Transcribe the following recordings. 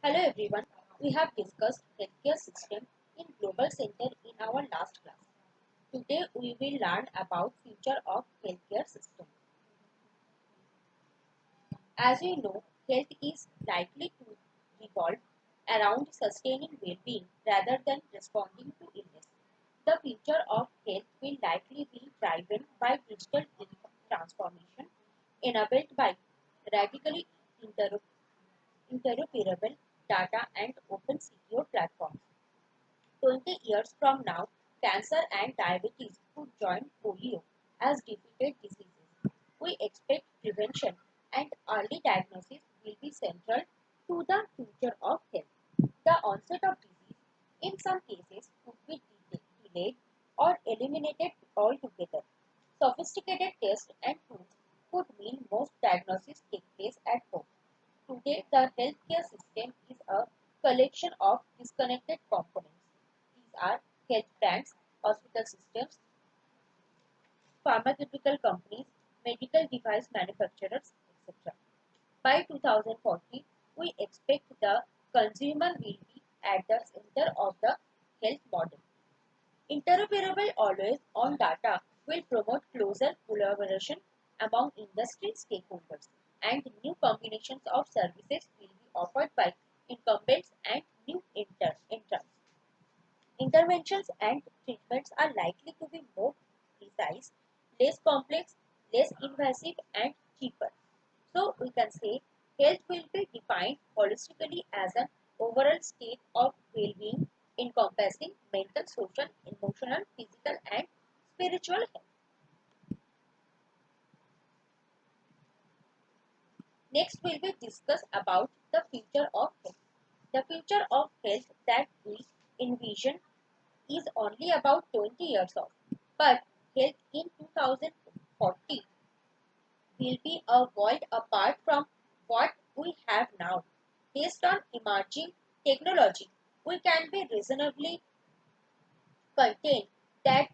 Hello everyone. We have discussed healthcare system in global center in our last class. Today we will learn about future of healthcare system. As we know, health is likely to revolve around sustaining well-being rather than responding to illness. The future of health will likely be driven by digital transformation enabled by radically interoperable data and open secure platforms. 20 years from now, cancer and diabetes could join polio as defeated diseases. We expect prevention and early diagnosis will be central to the future of health. The onset of disease, in some cases, could be delayed or eliminated altogether. Sophisticated tests and tools could mean most diagnoses take place at home. Today, the healthcare system is a collection of disconnected components. These are health plans, hospital systems, pharmaceutical companies, medical device manufacturers, etc. By 2040, we expect the consumer will be at the center of the health model. Interoperable always on data will promote closer collaboration among industry stakeholders, and new combinations of services will be offered by incumbents and new entrants. Interventions and treatments are likely to be more precise, less complex, less invasive, and cheaper. So we can say health will be defined holistically as an overall state of well-being encompassing mental, social, emotional, physical, and spiritual health. Next, we will discuss about the future of health. The future of health that we envision is only about 20 years off, but health in 2040 will be a world apart from what we have now. Based on emerging technology, we can be reasonably contain that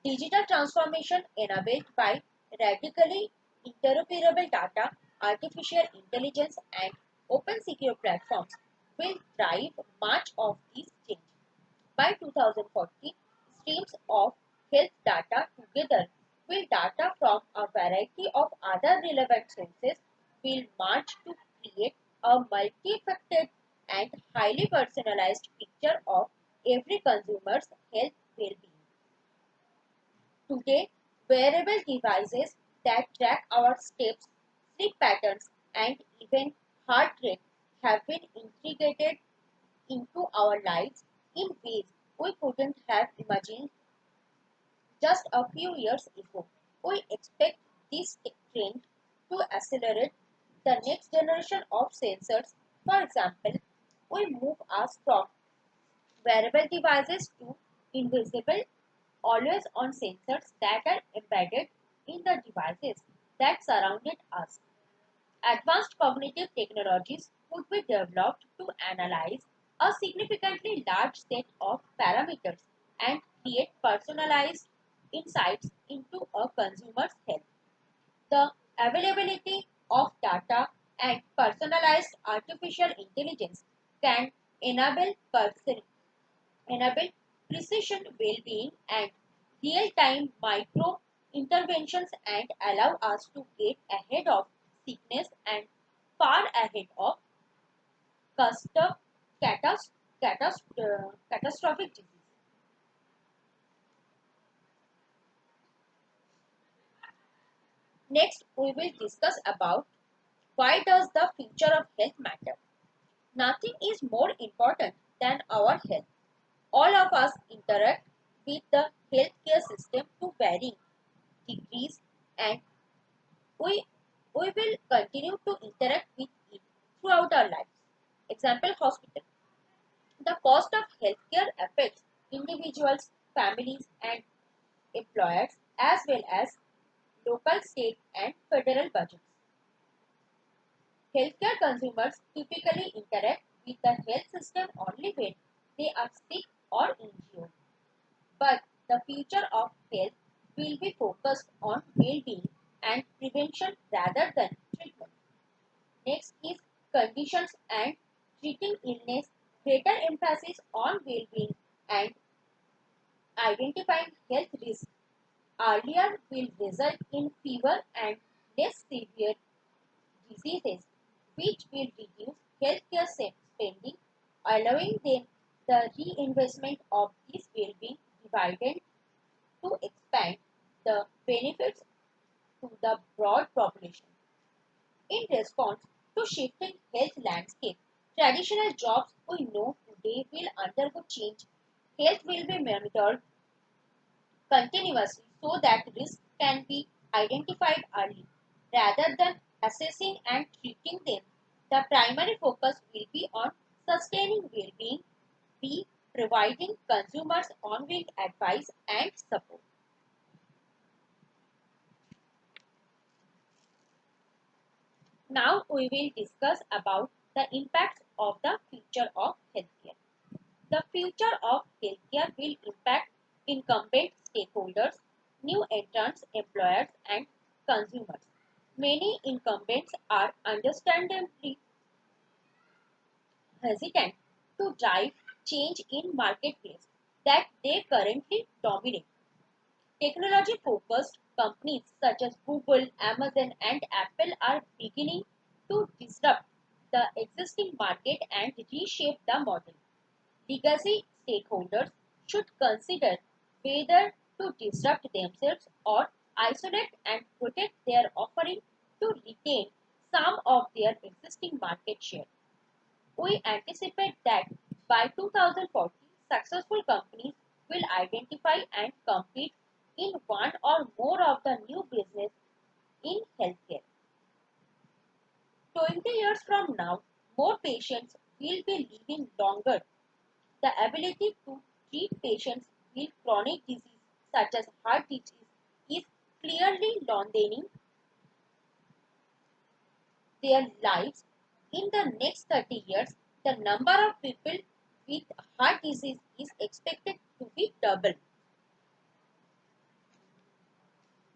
digital transformation enabled by radically interoperable data, artificial intelligence, and open secure platforms will drive much of this change. By 2040, streams of health data together with data from a variety of other relevant sources will merge to create a multifaceted and highly personalized picture of every consumer's health well-being. Today, wearable devices that track our steps, sleep patterns, and even heart rate have been integrated into our lives in ways we couldn't have imagined just a few years ago. We expect this trend to accelerate the next generation of sensors. For example, we move us from wearable devices to invisible, always on sensors that are embedded in the devices that surrounded us. Advanced cognitive technologies could be developed to analyze a significantly large set of parameters and create personalized insights into a consumer's health. The availability of data and personalized artificial intelligence can enable, enable precision well-being and real-time micro interventions and allow us to get ahead of sickness and far ahead of custom, catastrophic disease. Next, we will discuss about why does the future of health matter. Nothing is more important than our health. All of us interact with the healthcare system to varying degrees, and we, we will continue to interact with it throughout our lives. Example, hospital. The cost of healthcare affects individuals, families, and employers as well as local, state, and federal budgets. Healthcare consumers typically interact with the health system only when they are sick or injured. But the future of health will be focused on well-being and prevention rather than treatment. Next is conditions and treating illness, greater emphasis on well-being, and identifying health risks earlier will result in fewer and less severe diseases, which will reduce healthcare spending, allowing them the reinvestment of this well-being dividend to expand the benefits to the broad population. In response to shifting health landscape, traditional jobs we know today will undergo change. Health will be monitored continuously so that risks can be identified early. Rather than assessing and treating them, the primary focus will be on sustaining well-being, b providing consumers ongoing advice and support. Now we will discuss about the impacts of the future of healthcare. The future of healthcare will impact incumbent stakeholders, new entrants, employers, and consumers. Many incumbents are understandably hesitant to drive change in marketplace that they currently dominate. Technology focused companies such as Google, Amazon, and Apple are beginning to disrupt the existing market and reshape the model. Legacy stakeholders should consider whether to disrupt themselves or isolate and protect their offering to retain some of their existing market share. We anticipate that by 2040, successful companies will identify and compete in one or more of the new business in healthcare. 20 years from now, more patients will be living longer. The ability to treat patients with chronic disease such as heart disease is clearly lengthening their lives. In the next 30 years, the number of people with heart disease is expected to be double.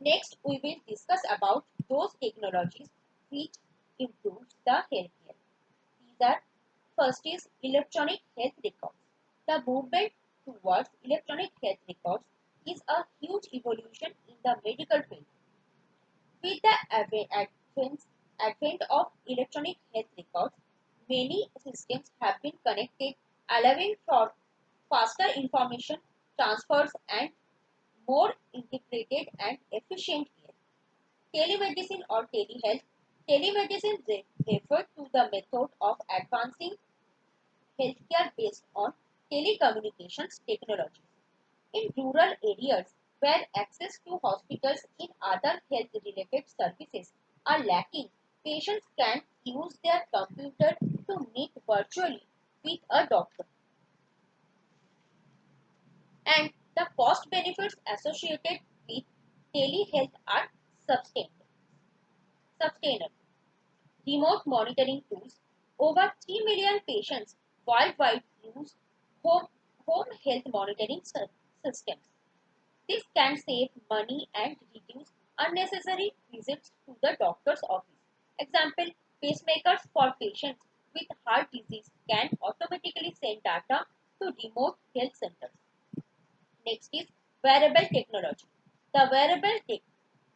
Next, we will discuss about those technologies which improve the healthcare. These are first is electronic health records. The movement towards electronic health records is a huge evolution in the medical field. With the advent of electronic health records, many systems have been connected, allowing for faster information transfers and more integrated and efficient care. Telemedicine or telehealth. Telemedicine refers to the method of advancing healthcare based on telecommunications technologies. In rural areas where access to hospitals and other health related services are lacking, patients can use their computer to meet virtually with a doctor. And the cost benefits associated with telehealth are sustainable. Remote monitoring tools. Over 3 million patients worldwide use home, home health monitoring systems. This can save money and reduce unnecessary visits to the doctor's office. Example, pacemakers for patients with heart disease can automatically send data to remote health centers. Next is wearable technology. The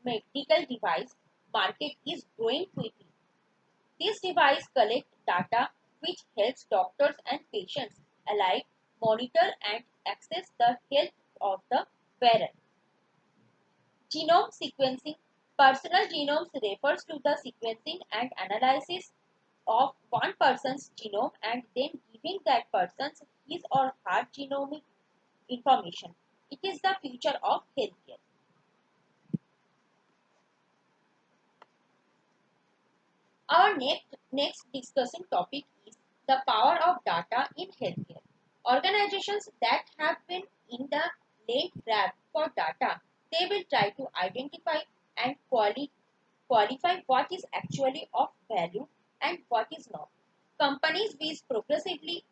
medical device market is growing quickly. This device collects data which helps doctors and patients alike monitor and access the health of the wearer. Genome sequencing. Personal genomes refers to the sequencing and analysis of one person's genome and then giving that person's his or her genomic information. It is the future of healthcare. Our next discussing topic is the power of data in healthcare. Organizations that have been in the late grab for data, they will try to identify and qualify what is actually of value and what is not. Companies will progressively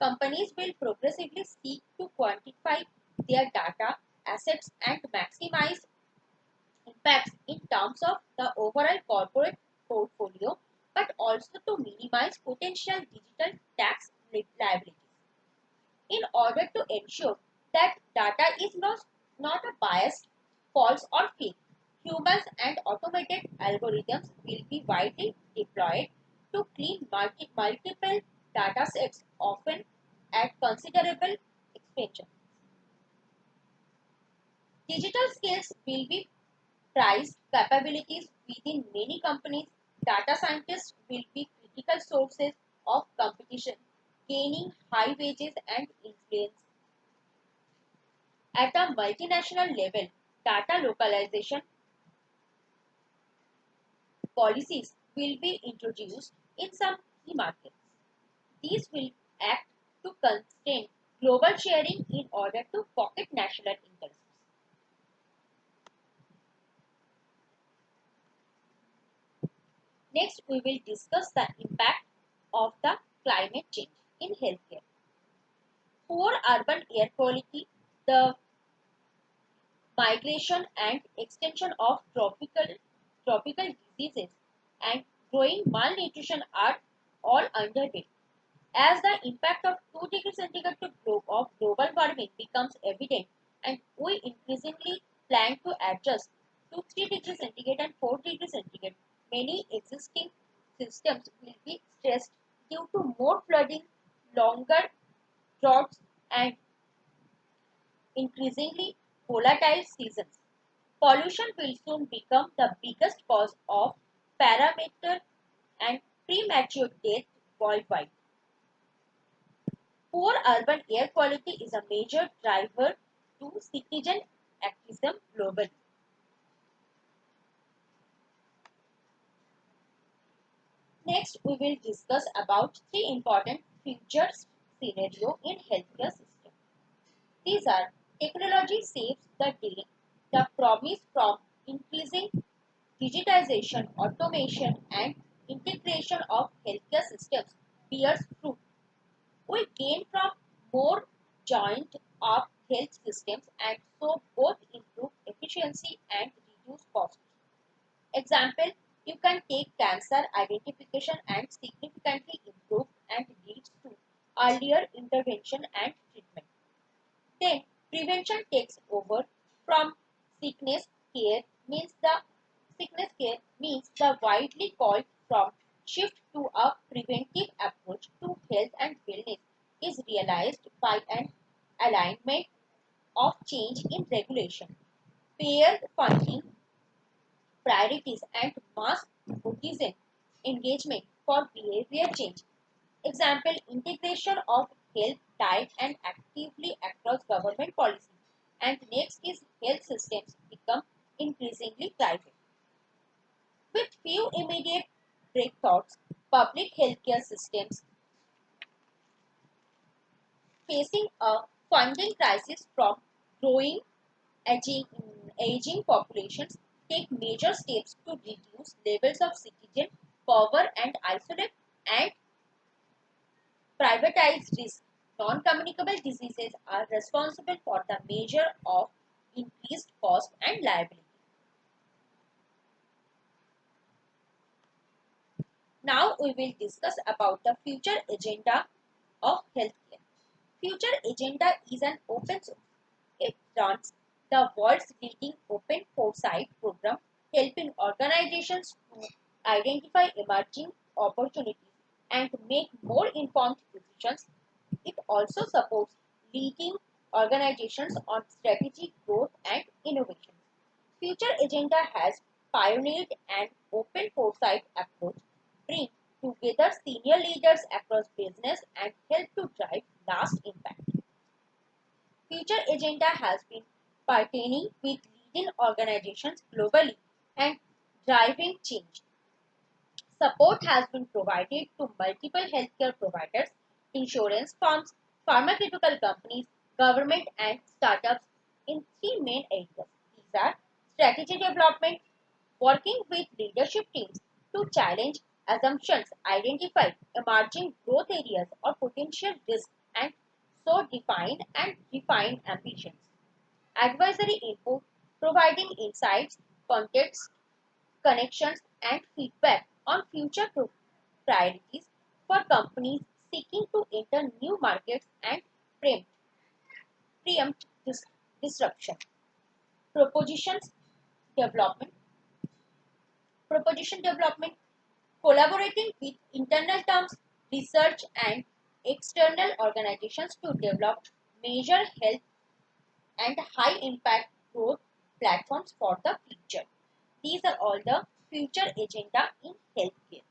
Companies will progressively seek to quantify their data assets and maximize impacts in terms of the overall corporate portfolio, but also to minimize potential digital tax liabilities. In order to ensure that data is not a biased, false, or fake, humans and automated algorithms will be widely deployed to clean multiple data sets, often at considerable expense. Digital skills will be prized capabilities within many companies. Data scientists will be critical sources of competition, gaining high wages and influence. At a multinational level, data localization policies will be introduced in some key markets. These will act to constrain global sharing in order to pocket national interests. Next, we will discuss the impact of the climate change in healthcare. Poor urban air quality, the migration and extension of tropical diseases, and growing malnutrition are all underway. As the impact of 2 degrees centigrade of global warming becomes evident, and we increasingly plan to adjust to 3 degrees centigrade and 4 degrees centigrade, many existing systems will be stressed due to more flooding, longer droughts, and increasingly volatile seasons. Pollution will soon become the biggest cause of parameter and premature death worldwide. Poor urban air quality is a major driver to citizen activism globally. Next, we will discuss about three important future scenarios in healthcare system. These are technology saves the day, the promise from increasing digitization, automation, and integration of healthcare systems bears fruit. We gain from more joint up health systems and so both improve efficiency and reduce costs. Example, you can take cancer identification and significantly improve and leads to earlier intervention and treatment. Then prevention takes over from sickness care means the sickness care means the widely called from shift to a preventive approach to health and wellness is realized by an alignment of change in regulation, payer funding, priorities, and mass citizen engagement for behavior change. Example, integration of health, diet, and actively across government policy. And next is health systems become increasingly private. With few immediate breakthroughs, public healthcare systems facing a funding crisis from growing aging, aging populations take major steps to reduce levels of citizen power and isolate and privatize risk. Non-communicable diseases are responsible for the measure of increased cost and liability. Now we will discuss about the future agenda of healthcare. Future agenda is an open source. It runs the world's leading open foresight program, helping organizations to identify emerging opportunities and make more informed decisions. It also supports leading organizations on strategic growth and innovation. Future Agenda has pioneered an open foresight approach, bring together senior leaders across business and help to drive lasting impact. Future Agenda has been partnering with leading organizations globally and driving change. Support has been provided to multiple healthcare providers, insurance firms, pharmaceutical companies, government, and startups in three main areas. These are strategy development, working with leadership teams to challenge assumptions, identify emerging growth areas or potential risks, and so define and refine ambitions. Advisory input, providing insights, context, connections, and feedback on future priorities for companies seeking to enter new markets and preempt disruption. Propositions development. Proposition development, collaborating with internal terms, research and external organizations to develop major health and high impact growth platforms for the future. These are all the future agenda in healthcare.